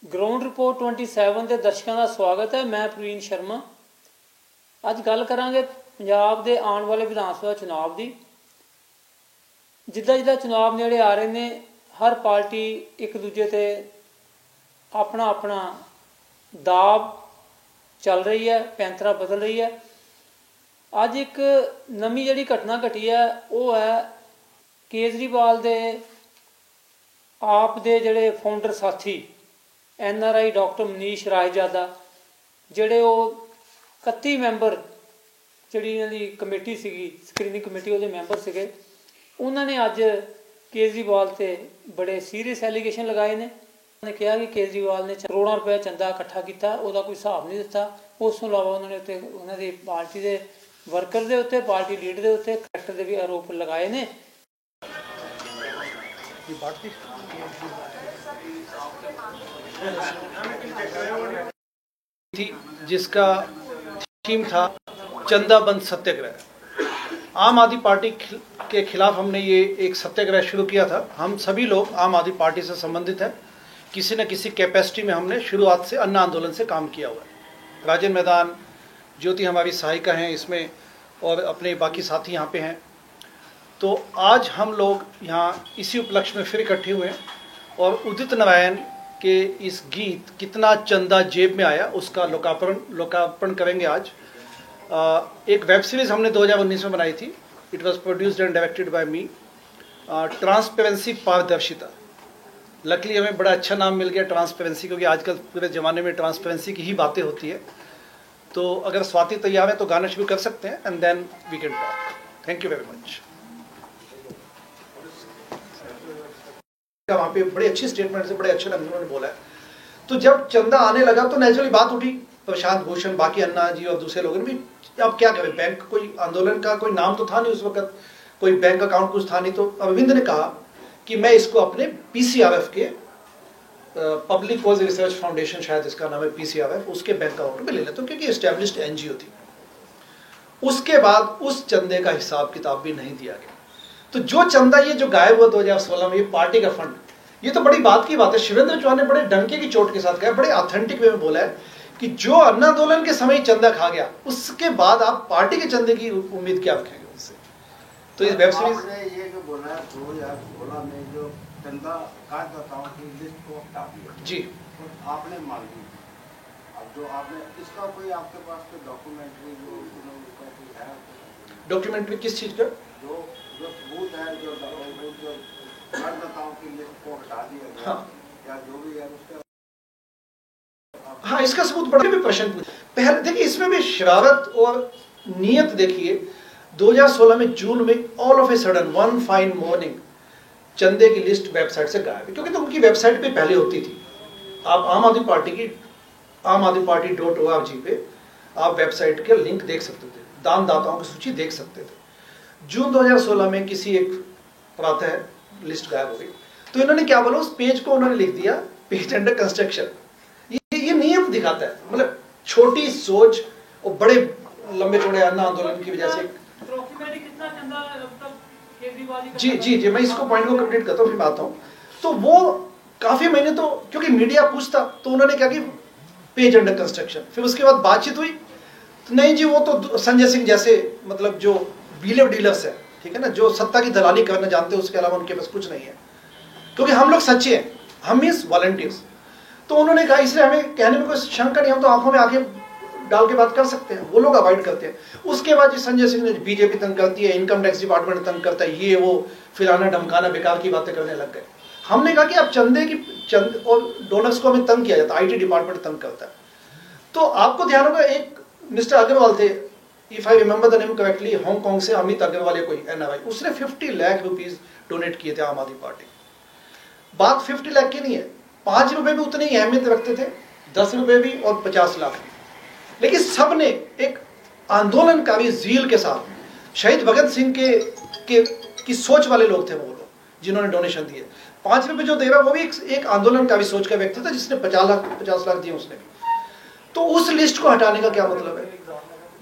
Ground report 27 के दर्शकों का स्वागत है। मैं प्रवीण शर्मा। अज गल करांगे पंजाब के आने वाले विधान सभा चुनाव की। जिदा जिदा चुनाव नेड़े आ रहे हैं, हर पार्टी एक दूजे से अपना अपना दाब चल रही है, पैंतरा बदल रही है। अज एक नवी जी घटना घटी है, वो है केजरीवाल दे आप दे जड़े फाउंडर साथी NRI डॉक्टर मनीष रायजादा, जोड़े 31 मैंबर जी इन्होंने कमेटी सी स्क्रीनिंग कमेटी वो मैंबर से, उन्होंने अज केजरीवाल से बड़े सीरीयस एलीगेशन लगाए ने। उन्होंने कहा कि केजरीवाल ने करोड़ों रुपये चंदा इकट्ठा किया, उसका कोई हिसाब नहीं दिता। उस तो इलावा उन्होंने उत्ते उन्होंने पार्टी के वर्कर के उत्ते, पार्टी लीडर के उत्ते, करैक्टर के भी आरोप लगाए ने। जिसका थीम था चंदा बंद सत्याग्रह। आम आदमी पार्टी के खिलाफ हमने ये एक सत्याग्रह शुरू किया था। हम सभी लोग आम आदमी पार्टी से संबंधित हैं, किसी न किसी कैपेसिटी में हमने शुरुआत से अन्ना आंदोलन से काम किया हुआ है। राजेंद्र मैदान, ज्योति हमारी सहायिका हैं इसमें, और अपने बाकी साथी यहाँ पे हैं। तो आज हम लोग यहाँ इसी उपलक्ष्य में फिर इकट्ठे हुए हैं और उदित नारायण के इस गीत कितना चंदा जेब में आया उसका लोकार्पण करेंगे आज। एक वेब सीरीज़ हमने 2019 में बनाई थी। It was produced and directed by me, transparency, पारदर्शिता। लकीली हमें बड़ा अच्छा नाम मिल गया ट्रांसपेरेंसी, क्योंकि आजकल पूरे ज़माने में ट्रांसपेरेंसी की ही बातें होती है। तो अगर स्वाति तैयार है तो गाना शुरू कर सकते हैं and then we can talk. Thank you very much. वहाँ पे बड़ी अच्छी स्टेटमेंट से बड़े अच्छे लफ्ज़ों में बोला है। तो जब चंदा आने लगा तो नेचुरली बात उठी, प्रशांत भूषण, बाकी अन्ना जी और दूसरे लोगों ने भी, अब क्या करें, बैंक कोई आंदोलन का कोई नाम तो था नहीं उस वक्त, कोई बैंक अकाउंट कुछ था नहीं। तो अरविंद ने कहा कि मैं इसको अपने PCRF के पब्लिक कॉज रिसर्च फाउंडेशन, शायद इसका नाम है PCRF, उसके बैंक अकाउंट में ले लेता हूँ, क्योंकि एस्टेब्लिश्ड NGO थी। उसके बाद उस चंदे का हिसाब किताब भी नहीं दिया गया। तो जो चंदा ये जो गायब हुआ 2016 में, ये पार्टी का फंड, ये तो बड़ी बात की बात है। शिवेंद्र चौहान ने बड़े डंके की चोट के साथ कहा, बड़े ऑथेंटिक वे में बोला है कि जो अन्ना आंदोलन के समय चंदा खा गया, उसके बाद आप पार्टी के चंदे की उम्मीद क्या रखेंगे उससे। तो इस वेब सीरीज ये जो बोला है 2016 में जो चंदा काटदाताओं की लिस्ट को हटा दिया जी, तो आपने मान ली। अब जो आपने इसका कोई आपके पास कोई डॉक्यूमेंट्री जो है, डॉक्यूमेंट्री किस चीज का, जो सबूत है, जो काटदाताओं की लिस्ट को हटा दिया गया, हाँ, या जो भी है उसका, हाँ, इसका सबूत बड़ा भी प्रश्न पूछा। पहले देखिए, इसमें भी शरारत और नियत देखिए। 2016 में जून में all of a sudden one fine morning चंदे की लिस्ट वेबसाइट से गायब है, क्योंकि तो उनकी वेबसाइट पे पहले होती थी। आप आम आदमी पार्टी की amadmiparty.org पे आप वेबसाइट के लिंक देख सकते थे, दानदाताओं की सूची देख सकते थे। जून 2016 में किसी एक प्रातः लिस्ट गायब हो गई। तो इन्होंने क्या बोला, उस पेज को उन्होंने लिख दिया पेज अंडर कंस्ट्रक्शन। ये नियम दिखाता है, मतलब छोटी सोच और बड़े लंबे चौड़े अन्ना आंदोलन की वजह से। जी, मैं इसको पॉइंट को कंप्लीट करता हूँ, फिर आता हूँ। तो वो काफी महीने, तो क्योंकि मीडिया पूछता, तो उन्होंने क्या कि पेज अंडर कंस्ट्रक्शन। फिर उसके बाद बातचीत हुई, तो नहीं जी, वो तो संजय सिंह जैसे, मतलब जो बिलीव डीलर्स है, ठीक है ना, जो सत्ता की दलाली करना जानते हैं, उसके अलावा उनके पास कुछ नहीं है। क्योंकि हम लोग सच्चे हैं, हम मींस वॉलंटियर्स। तो उन्होंने कहा, इसलिए हमें कहने में कोई शंका नहीं, हम तो आंखों में आंखें डाल के बात कर सकते हैं। वो लोग अवॉइड करते हैं। उसके बाद जी संजय सिंह ने, बीजेपी तंग करती है, इनकम टैक्स डिपार्टमेंट तंग करता है, ये वो फिराना ढमकाना बेकार की बातें करने लग गए। हमने कहा कि अब चंद और डोनर्स को हमें तंग किया जाता है, IT डिपार्टमेंट तंग करता है। तो आपको ध्यान होगा, एक मिस्टर अग्रवाल थे, if I remember the name correctly, Hong Kong से अमित अग्रवाल, कोई NRI, उसने 50 लाख रुपीज डोनेट किए थे आम आदमी पार्टी। बात 50 लाख की नहीं है, 5 रुपए भी उतनी ही अहमियत रखते थे, 10 रुपए भी और 50 लाख भी। लेकिन सबने एक आंदोलनकारी जील के साथ, शहीद भगत सिंह की सोच वाले लोग थे वो लोग, जिन्होंने डोनेशन दिए। 5 रुपए जो दे रहा वो भी एक आंदोलनकारी सोच का व्यक्ति था, जिसने 50 लाख दिए उसने भी। तो उस लिस्ट को हटाने का क्या मतलब है?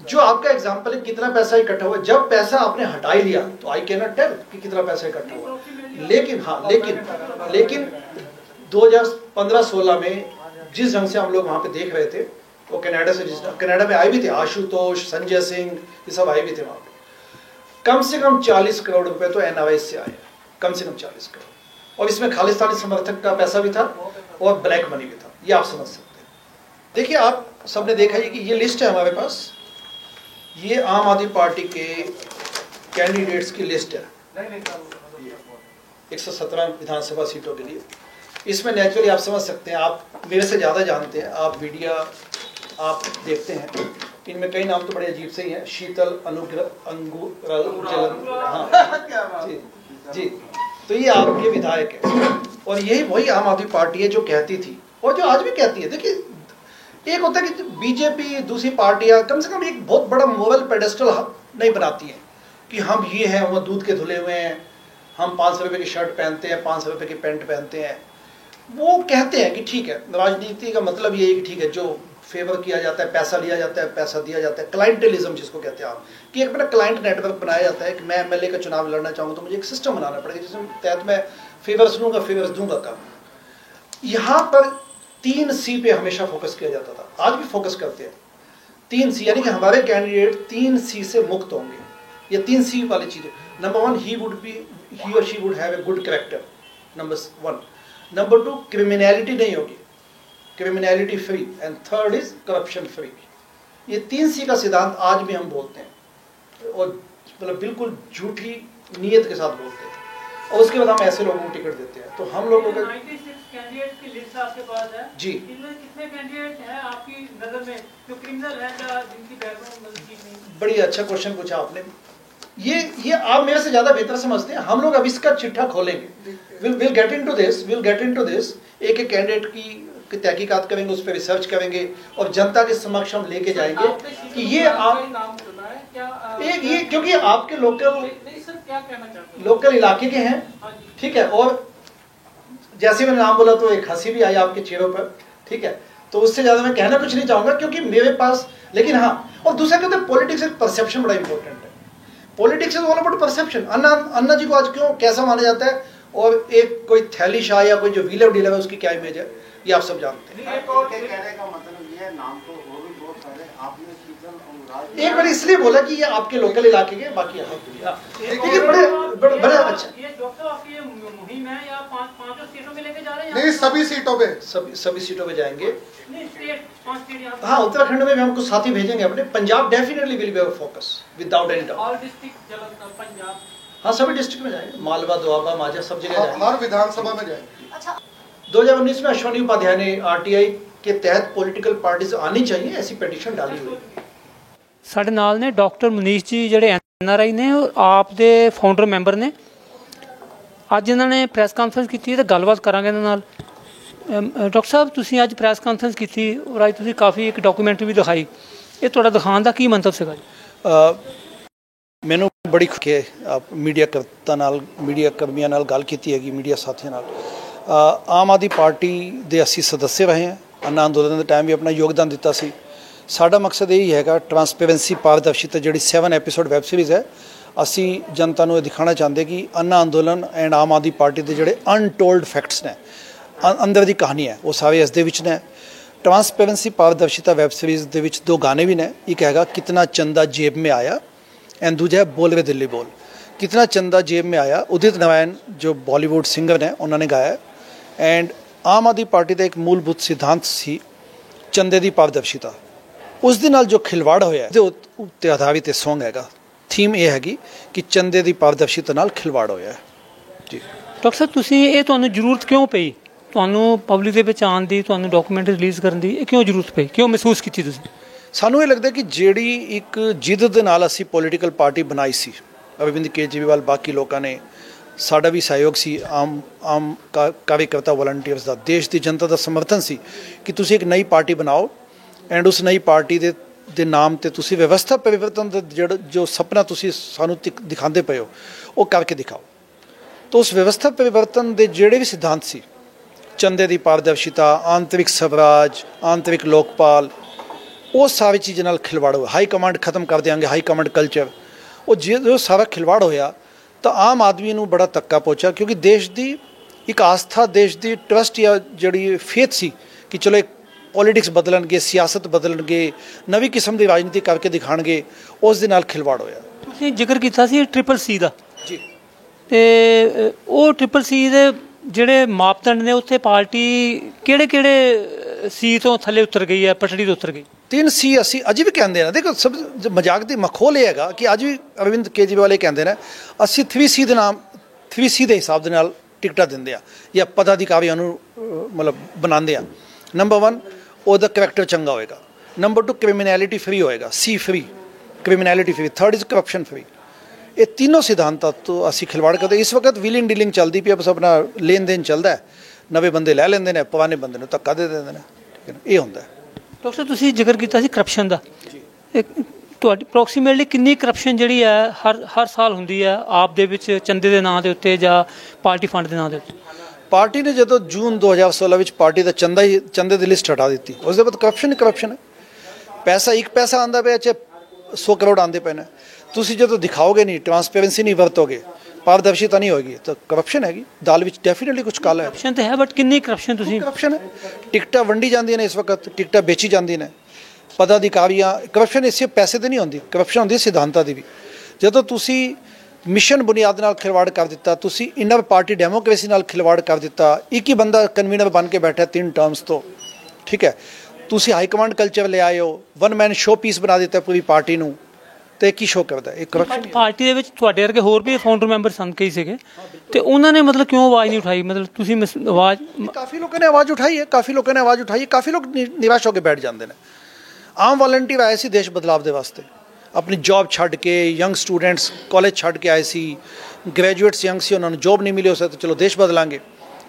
जो आपका एग्जाम्पल है, कितना पैसा इकट्ठा हुआ, जब पैसा आपने हटा ही लिया तो आई कैन नॉट टेल कि कितना पैसा इकट्ठा हुआ। लेकिन 2015-16 में जिस ढंग से हम लोग वहाँ पे देख रहे थे, वो कनाडा से, जिस कनाडा में आए भी थे आशुतोष, संजय सिंह, ये सब आए भी थे वहाँ पे। कम से कम 40 करोड़ रुपए तो NRI से आए, कम से कम 40 करोड़, और इसमें खालिस्तानी समर्थक का पैसा भी था और ब्लैक मनी भी था, ये आप समझ सकते हैं। देखिए आप सबने देखा है कि ये लिस्ट है हमारे पास, ये आम आदमी पार्टी के कैंडिडेट्स की लिस्ट है 117 विधानसभा सीटों के लिए। इसमें नेचुरली आप समझ सकते हैं, आप मेरे से ज़्यादा जानते हैं, आप मीडिया आप देखते हैं, इनमें कई नाम तो बड़े अजीब से ही हैं, शीतल, अनुग्रह, अंगुरल, जलन, हाँ जी जी, तो ये आपके विधायक है, और यही वही आम आदमी पार्टी है जो कहती थी और जो आज भी कहती है। देखिए एक होता है कि बीजेपी, दूसरी पार्टियां कम से कम एक बहुत बड़ा मोरल पेडेस्टल नहीं बनाती हैं कि हम ये हैं, वो दूध के धुले हुए हैं, हम 500 रुपये की शर्ट पहनते हैं, 500 रुपये की पैंट पहनते हैं। वो कहते हैं कि ठीक है, राजनीति का मतलब ये है कि ठीक है, जो फेवर किया जाता है, पैसा लिया जाता है, पैसा दिया जाता है, क्लाइंटेलिज्म जिसको कहते हैं आप, कि एक बड़ा क्लाइंट नेटवर्क बनाया जाता है कि मैं MLA का चुनाव लड़ना चाहूँगा तो मुझे एक सिस्टम बनाना पड़ेगा जिसमें तहत मैं फेवर्स दूंगा कम। यहाँ पर 3C पे हमेशा फोकस किया जाता था, आज भी फोकस करते हैं 3C, यानी कि हमारे कैंडिडेट 3C से मुक्त होंगे। ये 3C वाली चीज़ें, नंबर 1 ही और she would have a good character, number 1, number 2 criminality नहीं होगी, criminality free, and third is corruption free. ये 3C का सिद्धांत आज भी हम बोलते हैं, और मतलब बिल्कुल झूठी नीयत के साथ बोलते हैं, और उसके बाद हम ऐसे लोगों को टिकट देते हैं। तो हम लोगों का 96 कैंडिडेट की लिस्ट आपके पास है जी, इनमें कितने कैंडिडेट हैं आपकी नजर में जो क्रिमिनल हैं या जिनकी बैकग्राउंड ठीक नहीं? बड़ी अच्छा क्वेश्चन पूछा आपने। ये आप मेरे से ज्यादा बेहतर समझते हैं। हम लोग अब इसका चिट्ठा खोलेंगे, विल गेट इनटू दिस, एक एक कैंडिडेट की तहकीकात करेंगे, उस पर रिसर्च करेंगे और जनता के समक्ष हम लेके जाएंगे कि ये आप नाम सुना है क्या? ये क्योंकि आपके लोकल क्या कहना चाहते हैं? लोकल इलाके के हैं, ठीक है, और जैसे मैंने नाम बोला तो एक हंसी भी आई आपके चेहरों पर, ठीक है, तो उससे ज्यादा मैं कहना कुछ नहीं चाहूंगा क्योंकि मेरे पास, लेकिन हाँ, और दूसरा कहते हैं पॉलिटिक्स एक परसेप्शन बड़ा इंपॉर्टेंट है। Politics is all about perception. Anna ji को आज क्यों कैसा माना जाता है, और एक कोई थैली शाह या कोई जो व्हीलर डीलर है उसकी क्या इमेज है, ये आप सब जानते हैं। कहने का मतलब ये है, नाम तो और भी बहुत सारे आपने शीतल और एक बार इसलिए बोला कि ये आपके लोकल इलाके के, बाकी देखिए बड़े अच्छा। ये डॉक्टर आपकी ये मुहिम है या पांचों स्टेटों में लेके जा रहे हैं? नहीं, सभी सीटों पे, सभी सीटों पे जाएंगे। नहीं, स्टेट 5 स्टेट यहाँ पे। हाँ, उत्तराखंड में भी हम कुछ साथी भेजेंगे अपने। Punjab definitely will be our focus without any doubt. All district Jalandhar, Punjab, हाँ, सभी डिस्ट्रिक्ट में जाएंगे, मालवा, दोआबा, माझा, सब जगह जाएंगे। हर विधानसभा में जाएंगे। 2019 में अश्विनी उपाध्याय ने RTI के तहत पॉलिटिकल पार्टीज आनी चाहिए ऐसी पिटीशन डाली हुई। ਸਾਡੇ ਨਾਲ ਨੇ ਡਾਕਟਰ ਮਨੀਸ਼ ਜੀ ਜਿਹੜੇ NRI ਨੇ ਔਰ ਆਪ ਦੇ ਫਾਊਂਡਰ ਮੈਂਬਰ ਨੇ। ਅੱਜ ਇਹਨਾਂ ਨੇ ਪ੍ਰੈਸ ਕਾਨਫਰੰਸ ਕੀਤੀ ਹੈ ਤੇ ਗੱਲਬਾਤ ਕਰਾਂਗੇ ਇਹਨਾਂ ਨਾਲ। ਡਾਕਟਰ ਸਾਹਿਬ, ਤੁਸੀਂ ਅੱਜ ਪ੍ਰੈਸ ਕਾਨਫਰੰਸ ਕੀਤੀ ਔਰ ਅੱਜ ਤੁਸੀਂ ਕਾਫੀ ਇੱਕ ਡਾਕੂਮੈਂਟਰੀ ਵੀ ਦਿਖਾਈ, ਇਹ ਤੁਹਾਡਾ ਦਿਖਾਉਣ ਦਾ ਕੀ ਮੰਤਵ ਸੀਗਾ ਜੀ? ਮੈਨੂੰ ਬੜੀ ਖੁਸ਼ੀ ਹੈ ਆਪ ਮੀਡੀਆ ਕਰਮੀਆਂ ਨਾਲ ਗੱਲ ਕੀਤੀ ਹੈਗੀ, ਮੀਡੀਆ ਸਾਥੀਆਂ ਨਾਲ। ਆਮ ਆਦਮੀ ਪਾਰਟੀ ਦੇ ਅਸੀਂ ਸਦੱਸਿਆ ਰਹੇ ਹਾਂ, ਅੰਨਾ ਅੰਦੋਲਨ ਦੇ ਟਾਈਮ ਵੀ ਆਪਣਾ ਯੋਗਦਾਨ ਦਿੱਤਾ ਸੀ। ਸਾਡਾ ਮਕਸਦ ਇਹੀ ਹੈਗਾ, ਟਰਾਂਸਪੇਰੈਂਸੀ, ਪਾਰਦਰਸ਼ਿਤਾ, ਜਿਹੜੀ 7 ਐਪੀਸੋਡ ਵੈਬ ਸੀਰੀਜ਼ ਹੈ, ਅਸੀਂ ਜਨਤਾ ਨੂੰ ਇਹ ਦਿਖਾਉਣਾ ਚਾਹੁੰਦੇ ਕਿ ਅੰਨਾ ਅੰਦੋਲਨ ਐਂਡ ਆਮ ਆਦਮੀ ਪਾਰਟੀ ਦੇ ਜਿਹੜੇ ਅਨਟੋਲਡ ਫੈਕਟਸ ਨੇ, ਅੰਦਰ ਦੀ ਕਹਾਣੀ ਹੈ, ਉਹ ਸਾਰੇ ਇਸ ਦੇ ਵਿੱਚ ਨੇ। ਟਰਾਂਸਪੇਰੈਂਸੀ, ਪਾਰਦਰਸ਼ਿਤਾ ਵੈਬ ਸੀਰੀਜ਼ ਦੇ ਵਿੱਚ 2 ਗਾਣੇ ਵੀ ਨੇ। ਇੱਕ ਹੈਗਾ ਕਿਤਨਾ ਚੰਦਾ ਜੇਬ में आया, एंड दूजा है बोल वे दिल्ली बोल। कितना चंदा जेब में आया उदित नारायण जो बॉलीवुड सिंगर ने उन्होंने गाया है। एंड आम आदमी पार्टी का एक मूलभूत सिद्धांत सी चंदे की पारदर्शिता, उस दे नाल जो खिलवाड़ होया है उत्ते आधारित सॉन्ग हैगा। थीम ये हैगी कि चंदे की पारदर्शिता नाल खिलवाड़ होया है जी। ਡਾਕਟਰ ਸਾਹਿਬ, ਤੁਸੀਂ ਇਹ ਤੁਹਾਨੂੰ ਜ਼ਰੂਰਤ ਕਿਉਂ ਪਈ, ਤੁਹਾਨੂੰ ਪਬਲਿਕ ਦੇ ਵਿੱਚ ਆਉਣ ਦੀ, ਤੁਹਾਨੂੰ ਡਾਕੂਮੈਂਟ ਰਿਲੀਜ਼ ਕਰਨ ਦੀ ਇਹ ਕਿਉਂ ਜ਼ਰੂਰਤ ਪਈ, ਕਿਉਂ ਮਹਿਸੂਸ ਕੀਤੀ ਤੁਸੀਂ? ਸਾਨੂੰ ਇਹ ਲੱਗਦਾ ਕਿ ਜਿਹੜੀ ਇੱਕ ਜਿੱਦ ਦੇ ਨਾਲ ਅਸੀਂ ਪੋਲੀਟੀਕਲ ਪਾਰਟੀ ਬਣਾਈ ਸੀ, ਅਰਵਿੰਦ ਕੇਜਰੀਵਾਲ, ਬਾਕੀ ਲੋਕਾਂ ਨੇ, ਸਾਡਾ ਵੀ ਸਹਿਯੋਗ ਸੀ, ਆਮ ਕਾਰਜਕਰਤਾ ਵਲੰਟੀਅਰਸ ਦਾ, ਦੇਸ਼ ਦੀ ਜਨਤਾ ਦਾ ਸਮਰਥਨ ਸੀ ਕਿ ਤੁਸੀਂ ਇੱਕ ਨਈ ਪਾਰਟੀ ਬਣਾਓ ਐਂਡ ਉਸ ਨਈ ਪਾਰਟੀ ਦੇ ਨਾਮ 'ਤੇ ਤੁਸੀਂ ਵਿਵਸਥਾ ਪਰਿਵਰਤਨ ਦਾ ਜਿਹੜਾ ਜੋ ਸੁਪਨਾ ਤੁਸੀਂ ਸਾਨੂੰ ਦਿਖਾਉਂਦੇ ਪਏ ਹੋ ਉਹ ਕਰਕੇ ਦਿਖਾਓ। ਤਾਂ ਉਸ ਵਿਵਸਥਾ ਪਰਿਵਰਤਨ ਦੇ ਜਿਹੜੇ ਵੀ ਸਿਧਾਂਤ ਸੀ, ਚੰਦੇ ਦੀ ਪਾਰਦਰਸ਼ਿਤਾ, ਆਂਤਰਿਕ ਸਵਰਾਜ, ਆਂਤਰਿਕ ਲੋਕਪਾਲ, ਉਹ ਸਾਰੀ ਚੀਜ਼ਾਂ ਨਾਲ ਖਿਲਵਾੜ ਹੋਇਆ। ਹਾਈ ਕਮਾਂਡ ਖਤਮ ਕਰ ਦਿਆਂਗੇ, ਹਾਈ ਕਮਾਂਡ ਕਲਚਰ, ਉਹ ਜੋ ਸਾਰਾ ਖਿਲਵਾੜ ਹੋਇਆ ਤਾਂ ਆਮ ਆਦਮੀ ਨੂੰ ਬੜਾ ਧੱਕਾ ਪਹੁੰਚਾ, ਕਿਉਂਕਿ ਦੇਸ਼ ਦੀ ਇੱਕ ਆਸਥਾ, ਦੇਸ਼ ਦੀ ਟਰਸਟ ਜਾਂ ਜਿਹੜੀ ਫੇਥ ਸੀ ਕਿ ਚਲੋ ਇੱਕ ਪੋਲਿਟਿਕਸ ਬਦਲਣਗੇ, ਸਿਆਸਤ ਬਦਲਣਗੇ, ਨਵੀਂ ਕਿਸਮ ਦੀ ਰਾਜਨੀਤੀ ਕਰਕੇ ਦਿਖਾਣਗੇ, ਉਸ ਦੇ ਨਾਲ ਖਿਲਵਾੜ ਹੋਇਆ। ਤੁਸੀਂ ਜ਼ਿਕਰ ਕੀਤਾ ਸੀ CCC ਦਾ ਜੀ। ਤੇ ਉਹ CCC ਦੇ ਜਿਹੜੇ ਮਾਪਦੰਡ ਨੇ ਉੱਥੇ ਪਾਰਟੀ ਕਿਹੜੇ ਸੀ ਤੋਂ ਥੱਲੇ ਉਤਰ ਗਈ ਹੈ, ਪਟੜੀ ਤੋਂ ਉਤਰ ਗਈ? 3 ਸੀ ਅਸੀਂ ਅਜੇ ਵੀ ਕਹਿੰਦੇ ਨੇ। ਦੇਖੋ ਸਭ ਮਜ਼ਾਕ ਦੀ ਮਖੌਲ ਇਹ ਹੈਗਾ ਕਿ ਅੱਜ ਵੀ ਅਰਵਿੰਦ ਕੇਜਰੀਵਾਲ ਇਹ ਕਹਿੰਦੇ ਨੇ ਅਸੀਂ 3C ਦੇ ਨਾਮ 3C ਦੇ ਹਿਸਾਬ ਦੇ ਨਾਲ ਟਿਕਟਾਂ ਦਿੰਦੇ ਆ ਜਾਂ ਪਦਾਧਿਕਾਰੀਆਂ ਨੂੰ ਮਤਲਬ ਬਣਾਉਂਦੇ ਆ। ਨੰਬਰ 1 ਉਹਦਾ ਕਰੈਕਟਰ ਚੰਗਾ ਹੋਏਗਾ, ਨੰਬਰ 2 ਕ੍ਰਿਮੀਨੈਲਿਟੀ ਫਰੀ ਹੋਏਗਾ, C free, criminality free, 3rd is corruption free. ਇਹ तीनों सिद्धांतां तो ਅਸੀਂ ਖਿਲਵਾੜ ਕਰਦੇ। ਇਸ ਵਕਤ ਵੀਲਿੰਗ ਡੀਲਿੰਗ ਚੱਲਦੀ ਪਈ, ਬਸ ਆਪਣਾ ਲੈਣ ਦੇਣ ਚੱਲਦਾ ਹੈ, ਨਵੇਂ ਬੰਦੇ ਲੈ ਲੈਂਦੇ ਨੇ, ਪੁਰਾਣੇ ਬੰਦੇ ਨੂੰ ਧੱਕਾ ਦੇ ਦਿੰਦੇ ਨੇ, ਠੀਕ ਹੈ ਨਾ, ਇਹ ਹੁੰਦਾ। ਡਾਕਟਰ ਸਾਹਿਬ ਤੁਸੀਂ ਜ਼ਿਕਰ ਕੀਤਾ ਸੀ ਕਰਪਸ਼ਨ ਦਾ, ਤੁਹਾਡੀ ਅਪਰੋਕਸੀਮੇਟਲੀ ਕਿੰਨੀ ਕਰਪਸ਼ਨ ਜਿਹੜੀ ਹੈ ਹਰ ਸਾਲ ਹੁੰਦੀ ਹੈ ਆਪ ਦੇ ਵਿੱਚ, ਚੰਦੇ ਦੇ ਨਾਂ ਦੇ ਉੱਤੇ ਜਾਂ ਪਾਰਟੀ ਫੰਡ ਦੇ ਨਾਂ ਦੇ ਉੱਤੇ? ਪਾਰਟੀ ਨੇ ਜਦੋਂ ਜੂਨ 2016 ਵਿੱਚ ਪਾਰਟੀ ਦਾ ਚੰਦੇ ਦੀ ਲਿਸਟ ਹਟਾ ਦਿੱਤੀ, ਉਸ ਦੇ ਬਾਅਦ ਕਰਪਸ਼ਨ ਹੀ ਕਰਪਸ਼ਨ ਹੈ। ਪੈਸਾ ਇੱਕ ਪੈਸਾ ਆਉਂਦਾ ਪਿਆ, ਚਾਹੇ 100 ਕਰੋੜ ਆਉਂਦੇ ਪਏ ਨੇ, ਤੁਸੀਂ ਜਦੋਂ ਦਿਖਾਓਗੇ ਨਹੀਂ, ਟਰਾਂਸਪੇਰੈਂਸੀ ਨਹੀਂ ਵਰਤੋਗੇ, ਪਾਰਦਰਸ਼ਿਤਾ ਨਹੀਂ ਹੋਏਗੀ, ਤਾਂ ਕਰਪਸ਼ਨ ਹੈਗੀ। ਦਾਲ ਵਿੱਚ ਡੈਫੀਨਿਟਲੀ ਕੁਝ ਕਾਲਾ ਹੈ। ਕਰਪਸ਼ਨ ਤਾਂ ਹੈ, ਬਟ ਕਿੰਨੀ ਕਰਪਸ਼ਨ? ਤੁਸੀਂ ਕਰਪਸ਼ਨ ਹੈ, ਟਿਕਟਾਂ ਵੰਡੀ ਜਾਂਦੀਆਂ ਨੇ, ਇਸ ਵਕਤ ਟਿਕਟਾਂ ਵੇਚੀ ਜਾਂਦੀਆਂ ਨੇ, ਪਦਾਧਿਕਾਰੀਆਂ। ਕਰਪਸ਼ਨ ਇਸੇ ਪੈਸੇ ਤੇ ਨਹੀਂ ਹੁੰਦੀ, ਕਰਪਸ਼ਨ ਹੁੰਦੀ ਸਿਧਾਂਤਾਂ ਦੀ ਵੀ। ਜਦੋਂ ਤੁਸੀਂ ਮਿਸ਼ਨ ਬੁਨਿਆਦ ਨਾਲ ਖਿਲਵਾੜ ਕਰ ਦਿੱਤਾ, ਤੁਸੀਂ ਇਨਰ ਪਾਰਟੀ ਡੈਮੋਕ੍ਰੇਸੀ ਨਾਲ ਖਿਲਵਾੜ ਕਰ ਦਿੱਤਾ, ਇੱਕ ਹੀ ਬੰਦਾ ਕਨਵੀਨਰ ਬਣ ਕੇ ਬੈਠਾ 3 ਟਰਮਸ ਤੋਂ, ਠੀਕ ਹੈ। ਤੁਸੀਂ ਹਾਈ ਕਮਾਂਡ ਕਲਚਰ ਲੈ ਆਏ ਹੋ, 1 ਮੈਨ ਸ਼ੋ ਪੀਸ ਬਣਾ ਦਿੱਤਾ ਪੂਰੀ ਪਾਰਟੀ ਨੂੰ, ਤੇ ਕੀ ਸ਼ੋ ਕਰਦਾ ਇਹ ਕਰਪਸ਼ਨ। ਪਾਰਟੀ ਦੇ ਵਿੱਚ ਤੁਹਾਡੇ ਵਰਗੇ ਹੋਰ ਵੀ ਫਾਊਂਡਰ ਮੈਂਬਰ ਸਨ ਕਈ ਸੀਗੇ, ਤੇ ਉਹਨਾਂ ਨੇ ਮਤਲਬ ਕਿਉਂ ਆਵਾਜ਼ ਨਹੀਂ ਉਠਾਈ? ਮਤਲਬ ਤੁਸੀਂ ਆਵਾਜ਼, ਕਾਫੀ ਲੋਕਾਂ ਨੇ ਆਵਾਜ਼ ਉਠਾਈ ਹੈ, ਕਾਫੀ ਲੋਕਾਂ ਨੇ ਆਵਾਜ਼ ਉਠਾਈ ਹੈ, ਕਾਫੀ ਲੋਕ ਨਿਰਾਸ਼ ਹੋ ਕੇ ਬੈਠ ਜਾਂਦੇ ਨੇ। ਆਮ ਵਾਲੰਟੀਅਰ ਆਏ ਸੀ ਦੇਸ਼ ਬਦਲਾਵ ਦੇ ਵਾਸਤੇ, ਆਪਣੀ ਜੌਬ ਛੱਡ ਕੇ, ਯੰਗ ਸਟੂਡੈਂਟਸ ਕਾਲਜ ਛੱਡ ਕੇ ਆਏ ਸੀ, ਗ੍ਰੈਜੂਏਟਸ ਯੰਗ ਸੀ, ਉਹਨਾਂ ਨੂੰ ਜੌਬ ਨਹੀਂ ਮਿਲੀ, ਉਸ ਤਾਂ ਚਲੋ ਦੇਸ਼ ਬਦਲਾਂਗੇ,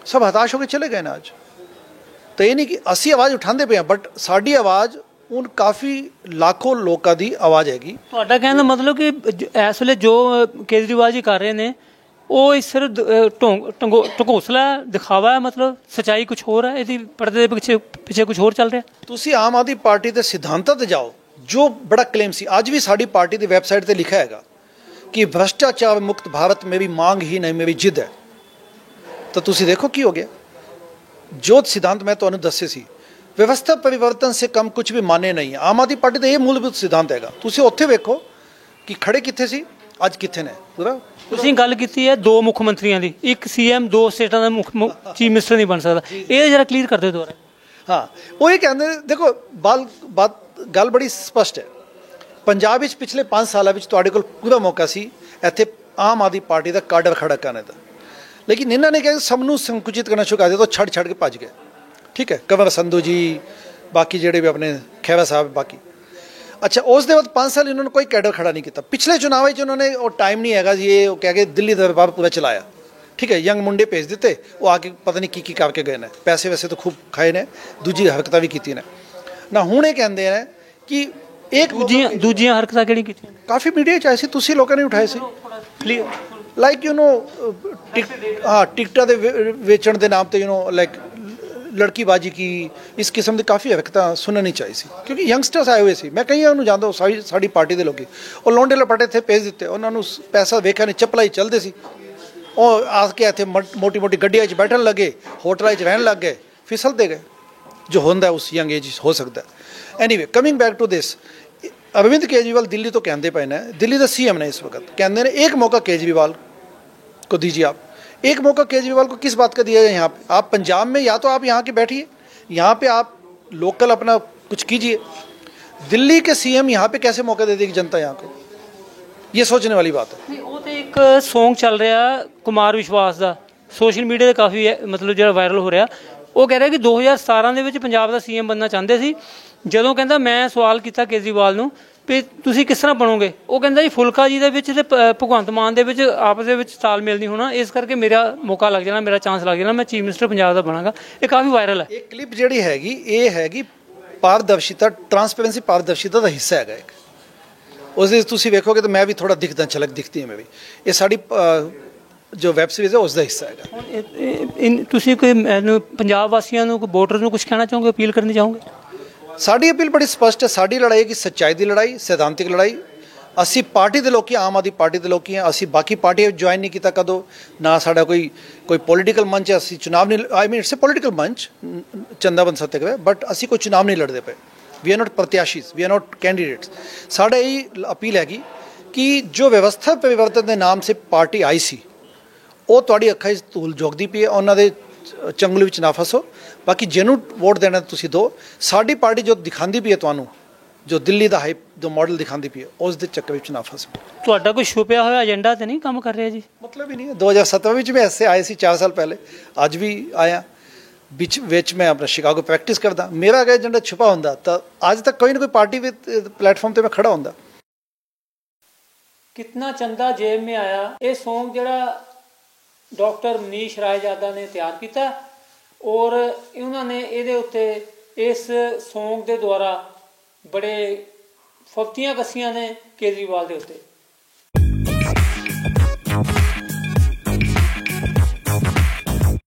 ਸਭ ਹਤਾਸ਼ ਹੋ ਕੇ ਚਲੇ ਗਏ ਨੇ ਅੱਜ। ਤਾਂ ਇਹ ਨਹੀਂ ਕਿ ਅਸੀਂ ਆਵਾਜ਼ ਉਠਾਉਂਦੇ ਪਏ ਹਾਂ, ਬਟ ਸਾਡੀ ਆਵਾਜ਼ ਹੁਣ ਕਾਫੀ ਲੱਖੋਂ ਲੋਕਾਂ ਦੀ ਆਵਾਜ਼ ਹੈਗੀ। ਤੁਹਾਡਾ ਕਹਿਣ ਦਾ ਮਤਲਬ ਕਿ ਇਸ ਵੇਲੇ ਜੋ ਕੇਜਰੀਵਾਲ ਜੀ ਕਰ ਰਹੇ ਨੇ ਉਹ ਸਿਰਫ ਢੰਗੋਸਲਾ ਦਿਖਾਵਾ ਹੈ, ਮਤਲਬ ਸੱਚਾਈ ਕੁਝ ਹੋਰ ਹੈ, ਇਹਦੀ ਪਰਦੇ ਦੇ ਪਿੱਛੇ ਕੁਝ ਹੋਰ ਚੱਲ ਰਿਹਾ। ਤੁਸੀਂ ਆਮ ਆਦਮੀ ਪਾਰਟੀ ਦੇ ਸਿਧਾਂਤਾਂ ਤੇ ਜਾਓ, ਜੋ ਬੜਾ ਕਲੇਮ ਸੀ, ਅੱਜ ਵੀ ਸਾਡੀ ਪਾਰਟੀ ਦੀ ਵੈਬਸਾਈਟ ਤੇ ਲਿਖਿਆ ਹੈਗਾ ਕਿ ਭ੍ਰਸ਼ਟਾਚਾਰ ਮੁਕਤ ਭਾਰਤ ਮੇਰੀ ਮੰਗ ਹੀ ਨਹੀਂ ਮੇਰੀ ਜਿੱਦ ਹੈ। ਤਾਂ ਤੁਸੀਂ ਦੇਖੋ ਕੀ ਹੋ ਗਿਆ। ਜੋ ਸਿਧਾਂਤ ਮੈਂ ਤੁਹਾਨੂੰ ਦੱਸੇ ਸੀ, ਵਿਵਸਥਾ ਪਰਿਵਰਤਨ ਸੇ ਕਮ ਕੁਝ ਵੀ ਮਾਨੇ ਨਹੀਂ ਹੈ। ਆਮ ਆਦਮੀ ਪਾਰਟੀ ਦਾ ਇਹ ਮੂਲਭੂਤ ਸਿਧਾਂਤ ਹੈਗਾ। ਤੁਸੀਂ ਉੱਥੇ ਵੇਖੋ ਕਿ ਖੜੇ ਕਿੱਥੇ ਸੀ, ਅੱਜ ਕਿੱਥੇ ਨੇ। ਪੂਰਾ ਤੁਸੀਂ ਗੱਲ ਕੀਤੀ ਹੈ 2 ਮੁੱਖ ਮੰਤਰੀਆਂ ਦੀ, ਇੱਕ CM 2 ਸਟੇਟਾਂ ਦਾ ਚੀਫ ਮਿਨਿਸਟਰ ਨਹੀਂ ਬਣ ਸਕਦਾ, ਇਹ ਜਰਾ ਕਲੀਅਰ ਕਰ ਦਿਓ ਦੁਬਾਰਾ। ਹਾਂ, ਉਹ ਇਹ ਕਹਿੰਦੇ ਨੇ, ਦੇਖੋ ਗੱਲ ਬੜੀ ਸਪਸ਼ਟ ਹੈ। ਪੰਜਾਬ ਵਿੱਚ ਪਿਛਲੇ 5 ਸਾਲਾਂ ਵਿੱਚ ਤੁਹਾਡੇ ਕੋਲ ਪੂਰਾ ਮੌਕਾ ਸੀ ਇੱਥੇ ਆਮ ਆਦਮੀ ਪਾਰਟੀ ਦਾ ਕਾਡਰ ਖੜਾ ਕਰਨ ਦਾ, ਲੇਕਿਨ ਇਹਨਾਂ ਨੇ ਕਿਹਾ ਸਭ ਨੂੰ ਸੰਕੁਚਿਤ ਕਰਨਾ ਸ਼ੁਰੂ ਕਰ ਦਿੱਤਾ, ਛੱਡ ਕੇ ਭੱਜ ਗਏ। ਠੀਕ ਹੈ, ਕੰਵਰ ਸੰਧੂ ਜੀ, ਬਾਕੀ ਜਿਹੜੇ ਵੀ ਆਪਣੇ ਖਹਿਰਾ ਸਾਹਿਬ, ਬਾਕੀ। ਅੱਛਾ, ਉਸ ਦੇ ਬਾਅਦ 5 ਸਾਲ ਇਹਨਾਂ ਨੇ ਕੋਈ ਕੈਡਰ ਖੜਾ ਨਹੀਂ ਕੀਤਾ। ਪਿਛਲੇ ਚੁਣਾਵ ਵਿੱਚ ਉਹਨਾਂ ਨੇ ਉਹ ਟਾਈਮ ਨਹੀਂ ਹੈਗਾ ਜੀ, ਇਹ ਉਹ ਕਹਿ ਕੇ ਦਿੱਲੀ ਦਾ ਦਰਬਾਰ ਪੂਰਾ ਚਲਾਇਆ। ਠੀਕ ਹੈ, ਯੰਗ ਮੁੰਡੇ ਭੇਜ ਦਿੱਤੇ, ਉਹ ਆ ਕੇ ਪਤਾ ਨਹੀਂ ਕੀ ਕਰਕੇ ਗਏ ਨੇ, ਪੈਸੇ ਵੈਸੇ ਤਾਂ ਖੂਬ ਖਾਏ ਨੇ, ਦੂਜੀ ਹਰਕਤਾਂ ਵੀ ਕੀਤੀਆਂ ਨੇ ਨਾ। ਹੁਣ ਇਹ ਕਹਿੰਦੇ ਨੇ ਕਿ ਇੱਕ ਦੂਜੀਆਂ ਹਰਕਤਾਂ ਕਿਹੜੀ ਕੀਤੀਆਂ? ਕਾਫੀ ਮੀਡੀਆ 'ਚ ਆਏ ਸੀ, ਤੁਸੀਂ ਲੋਕਾਂ ਨੇ ਉਠਾਏ ਸੀ, ਲਾਈਕ ਟਿਕਟਾਂ ਦੇ ਵੇਚਣ ਦੇ ਨਾਮ ਤੇ ਲਾਈਕ ਲੜਕੀਬਾਜੀ ਕੀ, ਇਸ ਕਿਸਮ ਦੀ ਕਾਫੀ ਹਰਕਤਾਂ ਸੁਣਨੀ ਚਾਹੀ ਸੀ, ਕਿਉਂਕਿ ਯੰਗਸਟਰਸ ਆਏ ਹੋਏ ਸੀ। ਮੈਂ ਕਈਆਂ ਨੂੰ ਜਾਣਦਾ, ਸਾਡੀ ਪਾਰਟੀ ਦੇ ਲੋਕੀ, ਉਹ ਲੋਂਡੇ ਲਪਾਟੇ ਇੱਥੇ ਭੇਜ ਦਿੱਤੇ, ਉਹਨਾਂ ਨੂੰ ਪੈਸਾ ਵੇਖਿਆ ਨਹੀਂ, ਚੱਪਲਾਂ ਹੀ ਚੱਲਦੇ ਸੀ, ਉਹ ਆ ਕੇ ਇੱਥੇ ਮੋਟੀ ਗੱਡੀਆਂ 'ਚ ਬੈਠਣ ਲੱਗੇ, ਹੋਟਲਾਂ 'ਚ ਰਹਿਣ ਲੱਗ ਗਏ, ਫਿਸਲਦੇ ਗਏ, ਜੋ ਹੁੰਦਾ ਉਸ ਯੰਗ ਏਜ 'ਚ ਹੋ ਸਕਦਾ। Anyway, coming back to this, Arvind Kejriwal Delhi ਤੋਂ ਕਹਿੰਦੇ ਪਏ ਨੇ, ਦਿੱਲੀ ਦਾ CM ਨੇ ਇਸ वक्त, कहते हैं एक मौका केजरीवाल को दीजिए आप, एक मौका केजरीवाल को किस बात का दिया है? यहाँ पे आप पंजाब में, या तो आप यहाँ के बैठिए, यहाँ पे आप लोकल अपना कुछ कीजिए। दिल्ली के CM यहाँ पे कैसे मौका दे देगी जनता यहाँ को? ये सोचने वाली बात है। ਉਹ ਤੇ ਇੱਕ ਸੌਂਗ ਚੱਲ ਰਿਹਾ ਕੁਮਾਰ ਵਿਸ਼ਵਾਸ ਦਾ, ਸੋਸ਼ਲ ਮੀਡੀਆ 'ਤੇ ਕਾਫੀ ਮਤਲਬ ਜਿਹੜਾ ਵਾਇਰਲ ਹੋ ਰਿਹਾ। ਉਹ ਕਹਿ ਰਿਹਾ ਕਿ 2017 ਦੇ ਵਿੱਚ ਪੰਜਾਬ ਦਾ CM ਬਣਨਾ ਚਾਹੁੰਦੇ ਸੀ। ਜਦੋਂ ਕਹਿੰਦਾ ਮੈਂ ਸਵਾਲ ਕੀਤਾ ਕੇਜਰੀਵਾਲ ਨੂੰ ਵੀ ਤੁਸੀਂ ਕਿਸ ਤਰ੍ਹਾਂ ਬਣੋਗੇ, ਉਹ ਕਹਿੰਦਾ ਜੀ ਫੁਲਕਾ ਜੀ ਦੇ ਵਿੱਚ ਤੇ ਭਗਵੰਤ ਮਾਨ ਦੇ ਵਿੱਚ ਆਪਸ ਦੇ ਵਿੱਚ ਤਾਲਮੇਲ ਨਹੀਂ ਹੋਣਾ, ਇਸ ਕਰਕੇ ਮੇਰਾ ਮੌਕਾ ਲੱਗ ਜਾਣਾ, ਮੇਰਾ ਚਾਂਸ ਲੱਗ ਜਾਣਾ, ਮੈਂ ਚੀਫ ਮਿਨਿਸਟਰ ਪੰਜਾਬ ਦਾ ਬਣਾਂਗਾ। ਇਹ ਕਾਫੀ ਵਾਇਰਲ ਹੈ। ਇਹ ਕਲਿੱਪ ਜਿਹੜੀ ਹੈਗੀ, ਇਹ ਹੈਗੀ ਪਾਰਦਰਸ਼ਿਤਾ, ਟਰਾਂਸਪੇਰੈਂਸੀ ਪਾਰਦਰਸ਼ਿਤਾ ਦਾ ਹਿੱਸਾ ਹੈਗਾ ਇੱਕ। ਉਸ ਦੇ ਤੁਸੀਂ ਵੇਖੋਗੇ ਤਾਂ ਮੈਂ ਵੀ ਥੋੜਾ ਦਿਖਦਾ, ਝਲਕ ਦਿਖਦੀ ਹੈ ਮੈਂ ਵੀ। ਇਹ ਸਾਡੀ ਜੋ ਵੈਬ ਸੀਰੀਜ਼ ਹੈ ਉਸ ਦਾ ਹਿੱਸਾ ਹੈਗਾ। ਤੁਸੀਂ ਕੋਈ ਪੰਜਾਬ ਵਾਸੀਆਂ ਨੂੰ, ਕੋਈ ਵੋਟਰ ਨੂੰ ਕੁਝ ਕਹਿਣਾ ਚਾਹੋਗੇ, ਅਪੀਲ ਕਰਨੀ ਚਾਹੋਗੇ? ਸਾਡੀ ਅਪੀਲ ਬੜੀ ਸਪਸ਼ਟ ਹੈ। ਸਾਡੀ ਲੜਾਈ ਹੈ ਕਿ ਸੱਚਾਈ ਦੀ ਲੜਾਈ, ਸਿਧਾਂਤਿਕ ਲੜਾਈ, ਅਸੀਂ ਪਾਰਟੀ ਦੇ ਲੋਕੀ, ਆਮ ਆਦਮੀ ਪਾਰਟੀ ਦੇ ਲੋਕੀ ਹਾਂ, ਅਸੀਂ ਬਾਕੀ ਪਾਰਟੀ ਜੁਆਇਨ ਨਹੀਂ ਕੀਤਾ ਕਦੋਂ, ਨਾ ਸਾਡਾ ਕੋਈ ਪੋਲੀਟੀਕਲ ਮੰਚ ਹੈ, ਅਸੀਂ ਚੁਣਾਵ ਨਹੀਂ, ਆਈ ਮੀਨ ਇਟਸ ਅ ਪੋਲੀਟੀਕਲ ਮੰਚ, ਚੰਦਾਬੰਦ ਸਤਿਆਗ੍ਰਹਿ, ਬਟ ਅਸੀਂ ਕੋਈ ਚੁਣਾਵ ਨਹੀਂ ਲੜਦੇ ਪਏ। ਵੀ ਆਰ ਨੋਟ ਪ੍ਰਤਿਆਸ਼ੀਜ਼, ਵੀ ਆਰ ਨੋਟ ਕੈਂਡੀਡੇਟਸ। ਸਾਡਾ ਇਹ ਅਪੀਲ ਹੈਗੀ ਕਿ ਜੋ ਵਿਵਸਥਾ ਪਰਿਵਰਤਨ ਦੇ ਨਾਮ ਸੇ ਪਾਰਟੀ ਆਈ ਸੀ, ਉਹ ਤੁਹਾਡੀ ਅੱਖਾਂ 'ਚ ਧੂਲ ਝੋਂਕਦੀ ਪਈ ਹੈ, ਉਹਨਾਂ ਦੇ ਚੰਗਲ ਵਿੱਚ ਨਾ ਫਸੋ। ਬਾਕੀ ਜਿਹਨੂੰ ਵੋਟ ਦੇਣਾ ਤੁਸੀਂ ਦਿਓ। ਸਾਡੀ ਪਾਰਟੀ ਜੋ ਦਿਖਾਉਂਦੀ ਪਈ ਹੈ ਤੁਹਾਨੂੰ, ਜੋ ਦਿੱਲੀ ਦਾ ਹਾਈਪ ਜੋ ਮਾਡਲ ਦਿਖਾਉਂਦੀ ਪਈ ਹੈ, ਉਸ ਦੇ ਚੱਕਰ ਵਿੱਚ ਨਾ ਫਸੋ। ਤੁਹਾਡਾ ਕੋਈ ਛੁਪਿਆ ਹੋਇਆ ਏਜੰਡਾ ਤੇ ਨਹੀਂ ਕੰਮ ਕਰ ਰਿਹਾ ਜੀ? ਮਤਲਬ ਹੀ ਨਹੀਂ ਹੈ। 2017 ਵਿੱਚ ਮੈਂ ਐਸੇ ਆਏ ਸੀ 4 ਸਾਲ ਪਹਿਲੇ, ਅੱਜ ਵੀ ਆਇਆ। ਵਿੱਚ ਮੈਂ ਆਪਣਾ ਸ਼ਿਕਾਗੋ ਪ੍ਰੈਕਟਿਸ ਕਰਦਾ। ਮੇਰਾ ਅਗਰ ਏਜੰਡਾ ਛੁਪਾ ਹੁੰਦਾ ਤਾਂ ਅੱਜ ਤੱਕ ਕੋਈ ਨਾ ਕੋਈ ਪਾर्टी प्लेटफॉर्म ਤੇ ਮੈਂ ਖੜਾ ਹੁੰਦਾ। कितना चंदा जेब में आया, ये सॉन्ग ਜਿਹੜਾ ਡਾਕਟਰ ਮਨੀਸ਼ ਰਾਏਜਾਦਾ ਨੇ ਤਿਆਰ ਕੀਤਾ ਔਰ ਉਹਨਾਂ ਨੇ ਇਹਦੇ ਉੱਤੇ ਇਸ ਸੌਂਗ ਦੇ ਦੁਆਰਾ ਬੜੇ ਫਫਤੀਆਂ ਕੱਸੀਆਂ ਨੇ ਕੇਜਰੀਵਾਲ ਦੇ ਉੱਤੇ।